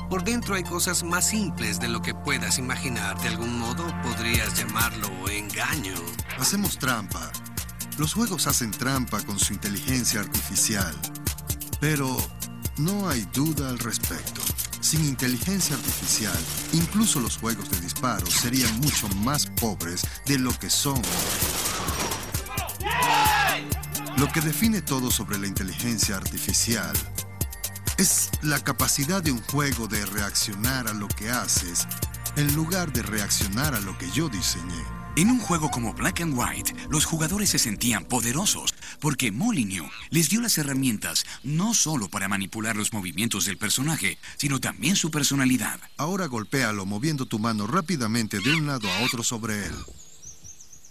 Por dentro hay cosas más simples de lo que puedas imaginar. De algún modo podrías llamarlo engaño. Hacemos trampa. Los juegos hacen trampa con su inteligencia artificial. Pero no hay duda al respecto. Sin inteligencia artificial, incluso los juegos de disparos serían mucho más pobres de lo que son. Lo que define todo sobre la inteligencia artificial es la capacidad de un juego de reaccionar a lo que haces en lugar de reaccionar a lo que yo diseñé. En un juego como Black and White, los jugadores se sentían poderosos porque Molyneux les dio las herramientas no solo para manipular los movimientos del personaje, sino también su personalidad. Ahora golpéalo moviendo tu mano rápidamente de un lado a otro sobre él.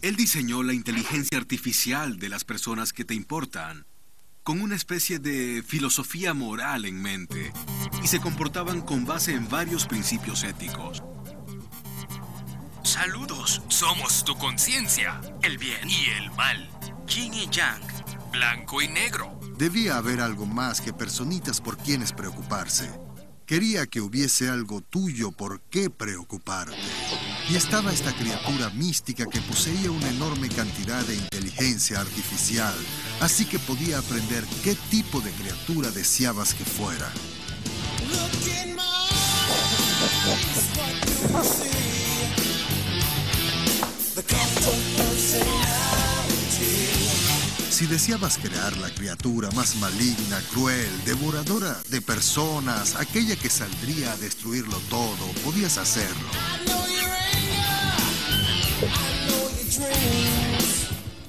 Él diseñó la inteligencia artificial de las personas que te importan, con una especie de filosofía moral en mente, y se comportaban con base en varios principios éticos. Saludos, somos tu conciencia, el bien y el mal, yin y yang, blanco y negro. Debía haber algo más que personitas por quienes preocuparse. Quería que hubiese algo tuyo por qué preocuparte. Y estaba esta criatura mística que poseía una enorme cantidad de inteligencia artificial, así que podía aprender qué tipo de criatura deseabas que fuera. Si deseabas crear la criatura más maligna, cruel, devoradora de personas, aquella que saldría a destruirlo todo, podías hacerlo.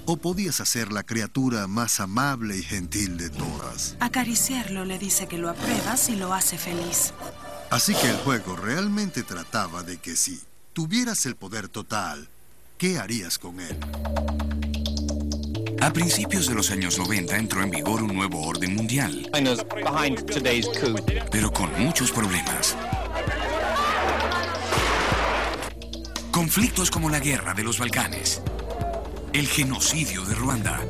O podías hacer la criatura más amable y gentil de todas. Acariciarlo le dice que lo apruebas y lo hace feliz. Así que el juego realmente trataba de que si tuvieras el poder total, ¿qué harías con él? A principios de los años 90 entró en vigor un nuevo orden mundial, pero con muchos problemas. Conflictos como la guerra de los Balcanes, el genocidio de Ruanda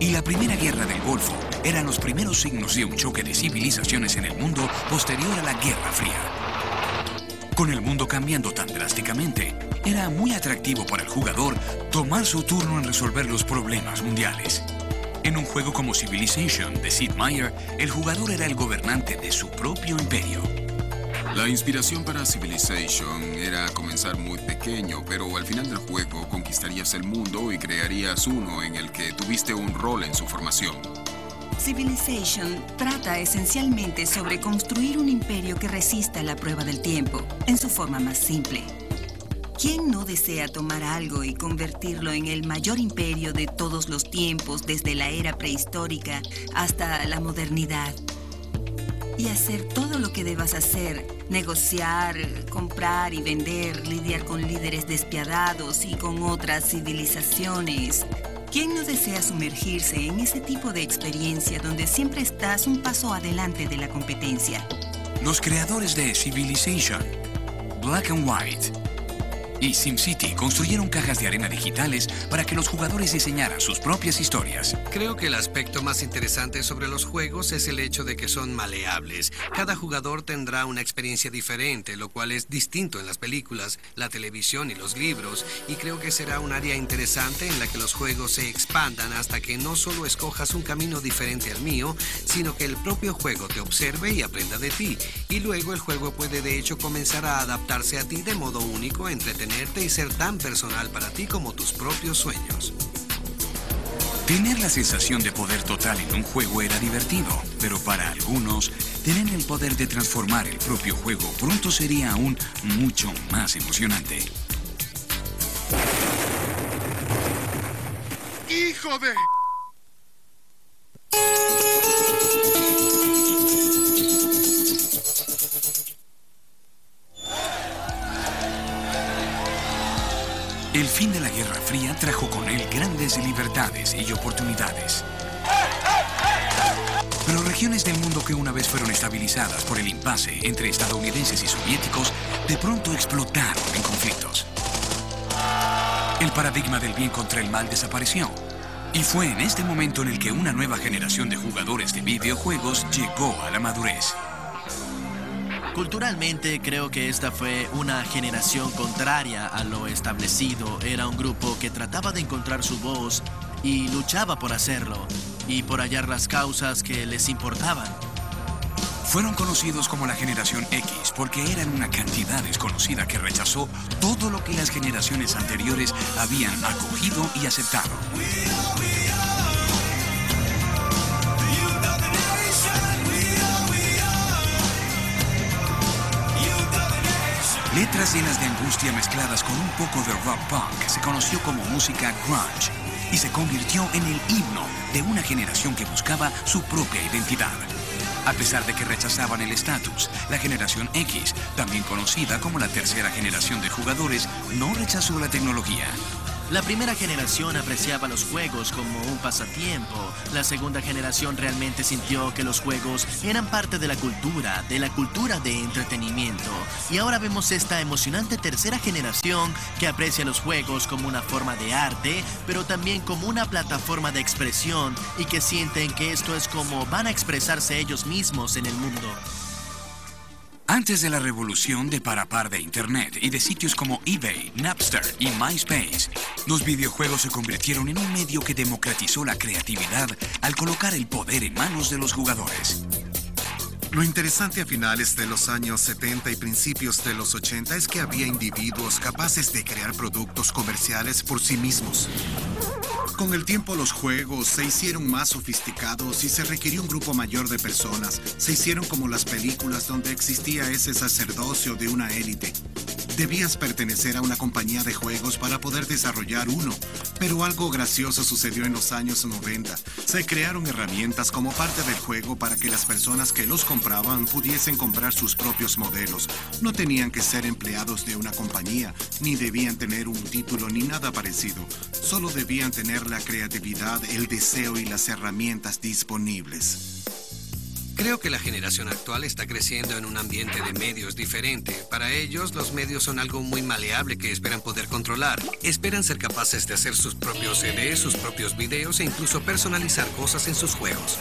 y la Primera Guerra del Golfo eran los primeros signos de un choque de civilizaciones en el mundo posterior a la Guerra Fría. Con el mundo cambiando tan drásticamente, era muy atractivo para el jugador tomar su turno en resolver los problemas mundiales. En un juego como Civilization de Sid Meier, el jugador era el gobernante de su propio imperio. La inspiración para Civilization era comenzar muy pequeño, pero al final del juego conquistarías el mundo y crearías uno en el que tuviste un rol en su formación. Civilization trata esencialmente sobre construir un imperio que resista la prueba del tiempo, en su forma más simple. ¿Quién no desea tomar algo y convertirlo en el mayor imperio de todos los tiempos, desde la era prehistórica hasta la modernidad? Y hacer todo lo que debas hacer, negociar, comprar y vender, lidiar con líderes despiadados y con otras civilizaciones. ¿Quién no desea sumergirse en ese tipo de experiencia donde siempre estás un paso adelante de la competencia? Los creadores de Civilization, Black and White y SimCity construyeron cajas de arena digitales para que los jugadores diseñaran sus propias historias. Creo que el aspecto más interesante sobre los juegos es el hecho de que son maleables. Cada jugador tendrá una experiencia diferente, lo cual es distinto en las películas, la televisión y los libros, y creo que será un área interesante en la que los juegos se expandan hasta que no solo escojas un camino diferente al mío, sino que el propio juego te observe y aprenda de ti, y luego el juego puede de hecho comenzar a adaptarse a ti de modo único, entretenerte y ser tan personal para ti como tus propios sueños. Tener la sensación de poder total en un juego era divertido, pero para algunos, tener el poder de transformar el propio juego pronto sería aún mucho más emocionante. ¡Hijo de...! El fin de la Guerra Fría trajo con él grandes libertades y oportunidades. Pero regiones del mundo que una vez fueron estabilizadas por el impasse entre estadounidenses y soviéticos, de pronto explotaron en conflictos. El paradigma del bien contra el mal desapareció. Y fue en este momento en el que una nueva generación de jugadores de videojuegos llegó a la madurez. Culturalmente, creo que esta fue una generación contraria a lo establecido. Era un grupo que trataba de encontrar su voz y luchaba por hacerlo, y por hallar las causas que les importaban. Fueron conocidos como la generación X porque eran una cantidad desconocida que rechazó todo lo que las generaciones anteriores habían acogido y aceptado. Letras llenas de angustia mezcladas con un poco de rock punk se conoció como música grunge y se convirtió en el himno de una generación que buscaba su propia identidad. A pesar de que rechazaban el estatus, la generación X, también conocida como la tercera generación de jugadores, no rechazó la tecnología. La primera generación apreciaba los juegos como un pasatiempo. La segunda generación realmente sintió que los juegos eran parte de la cultura de entretenimiento. Y ahora vemos esta emocionante tercera generación que aprecia los juegos como una forma de arte, pero también como una plataforma de expresión, y que sienten que esto es como van a expresarse ellos mismos en el mundo. Antes de la revolución de par a par de Internet y de sitios como eBay, Napster y MySpace, los videojuegos se convirtieron en un medio que democratizó la creatividad al colocar el poder en manos de los jugadores. Lo interesante a finales de los años 70 y principios de los 80 es que había individuos capaces de crear productos comerciales por sí mismos. Con el tiempo los juegos se hicieron más sofisticados y se requirió un grupo mayor de personas. Se hicieron como las películas donde existía ese sacerdocio de una élite. Debías pertenecer a una compañía de juegos para poder desarrollar uno. Pero algo gracioso sucedió en los años 90. Se crearon herramientas como parte del juego para que las personas que los compraban pudiesen comprar sus propios modelos. No tenían que ser empleados de una compañía, ni debían tener un título ni nada parecido. Solo debían tener la creatividad, el deseo y las herramientas disponibles. Creo que la generación actual está creciendo en un ambiente de medios diferente. Para ellos, los medios son algo muy maleable que esperan poder controlar. Esperan ser capaces de hacer sus propios CDs, sus propios videos e incluso personalizar cosas en sus juegos.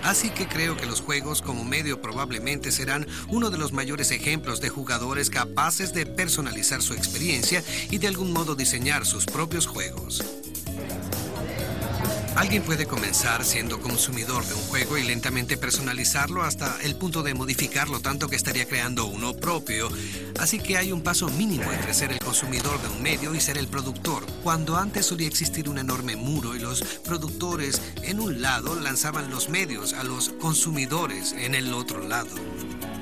Así que creo que los juegos como medio probablemente serán uno de los mayores ejemplos de jugadores capaces de personalizar su experiencia y de algún modo diseñar sus propios juegos. Alguien puede comenzar siendo consumidor de un juego y lentamente personalizarlo hasta el punto de modificarlo tanto que estaría creando uno propio. Así que hay un paso mínimo entre ser el consumidor de un medio y ser el productor. Cuando antes solía existir un enorme muro y los productores en un lado lanzaban los medios a los consumidores en el otro lado.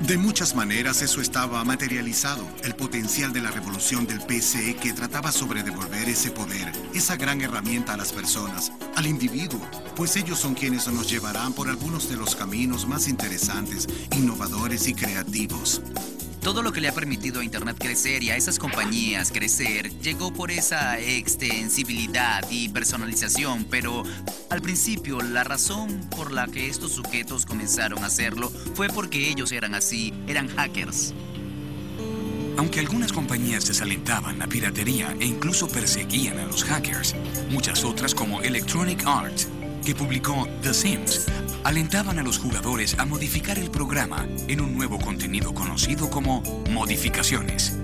De muchas maneras eso estaba materializado, el potencial de la revolución del PC que trataba sobre devolver ese poder, esa gran herramienta a las personas, al individuo, pues ellos son quienes nos llevarán por algunos de los caminos más interesantes, innovadores y creativos. Todo lo que le ha permitido a Internet crecer y a esas compañías crecer llegó por esa extensibilidad y personalización, pero al principio la razón por la que estos sujetos comenzaron a hacerlo fue porque ellos eran así, eran hackers. Aunque algunas compañías desalentaban la piratería e incluso perseguían a los hackers, muchas otras como Electronic Arts, que publicó The Sims, alentaban a los jugadores a modificar el programa en un nuevo contenido conocido como modificaciones.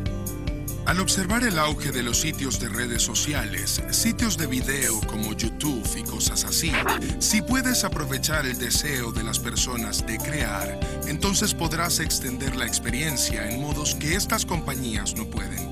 Al observar el auge de los sitios de redes sociales, sitios de video como YouTube y cosas así, si puedes aprovechar el deseo de las personas de crear, entonces podrás extender la experiencia en modos que estas compañías no pueden.